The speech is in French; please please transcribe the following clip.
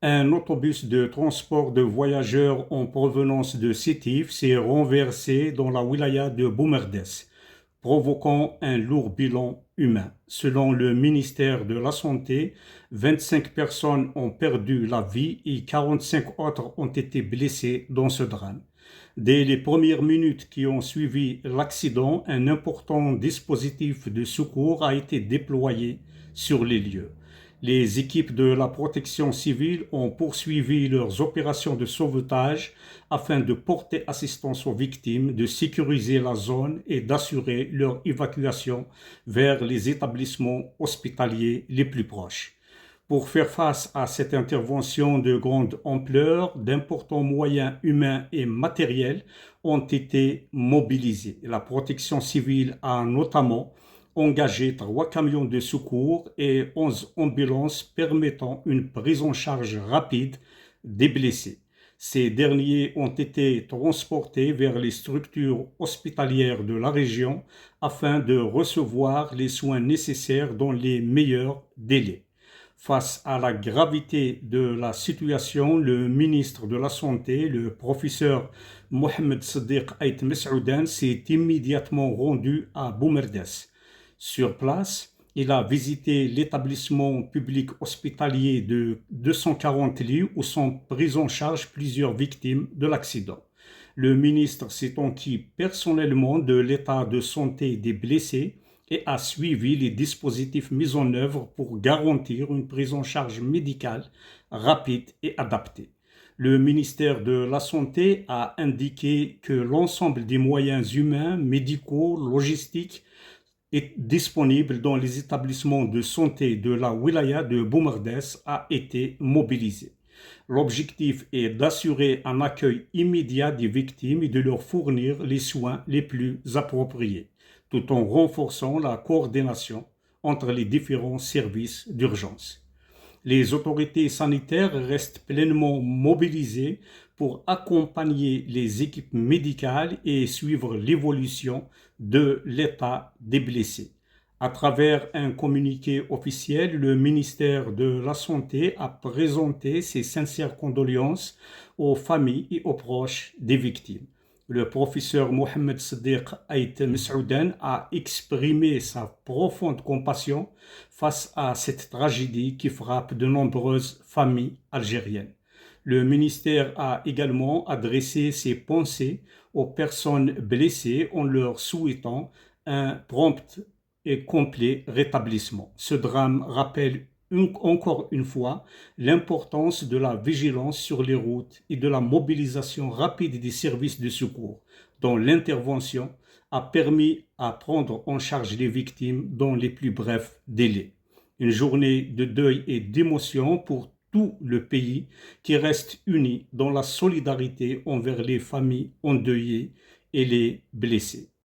Un autobus de transport de voyageurs en provenance de Sétif s'est renversé dans la wilaya de Boumerdès, provoquant un lourd bilan humain. Selon le ministère de la Santé, 25 personnes ont perdu la vie et 45 autres ont été blessées dans ce drame. Dès les premières minutes qui ont suivi l'accident, un important dispositif de secours a été déployé sur les lieux. Les équipes de la protection civile ont poursuivi leurs opérations de sauvetage afin de porter assistance aux victimes, de sécuriser la zone et d'assurer leur évacuation vers les établissements hospitaliers les plus proches. Pour faire face à cette intervention de grande ampleur, d'importants moyens humains et matériels ont été mobilisés. La protection civile a notamment engagé 3 camions de secours et 11 ambulances permettant une prise en charge rapide des blessés. Ces derniers ont été transportés vers les structures hospitalières de la région afin de recevoir les soins nécessaires dans les meilleurs délais. Face à la gravité de la situation, le ministre de la Santé, le professeur Mohamed Sadiq Ait Mesoudan, s'est immédiatement rendu à Boumerdès. Sur place, il a visité l'établissement public hospitalier de 240 lits où sont prises en charge plusieurs victimes de l'accident. Le ministre s'est enquis personnellement de l'état de santé des blessés et a suivi les dispositifs mis en œuvre pour garantir une prise en charge médicale rapide et adaptée. Le ministère de la Santé a indiqué que l'ensemble des moyens humains, médicaux, logistiques est disponible dans les établissements de santé de la wilaya de Boumerdès a été mobilisé. L'objectif est d'assurer un accueil immédiat des victimes et de leur fournir les soins les plus appropriés, tout en renforçant la coordination entre les différents services d'urgence. Les autorités sanitaires restent pleinement mobilisées pour accompagner les équipes médicales et suivre l'évolution de l'état des blessés. À travers un communiqué officiel, le ministère de la Santé a présenté ses sincères condoléances aux familles et aux proches des victimes. Le professeur Mohamed Sadiq Ait Mesoudan a exprimé sa profonde compassion face à cette tragédie qui frappe de nombreuses familles algériennes. Le ministère a également adressé ses pensées aux personnes blessées en leur souhaitant un prompt et complet rétablissement. Ce drame rappelle encore une fois l'importance de la vigilance sur les routes et de la mobilisation rapide des services de secours, dont l'intervention a permis à prendre en charge les victimes dans les plus brefs délais. Une journée de deuil et d'émotion pour tout le pays qui reste uni dans la solidarité envers les familles endeuillées et les blessés.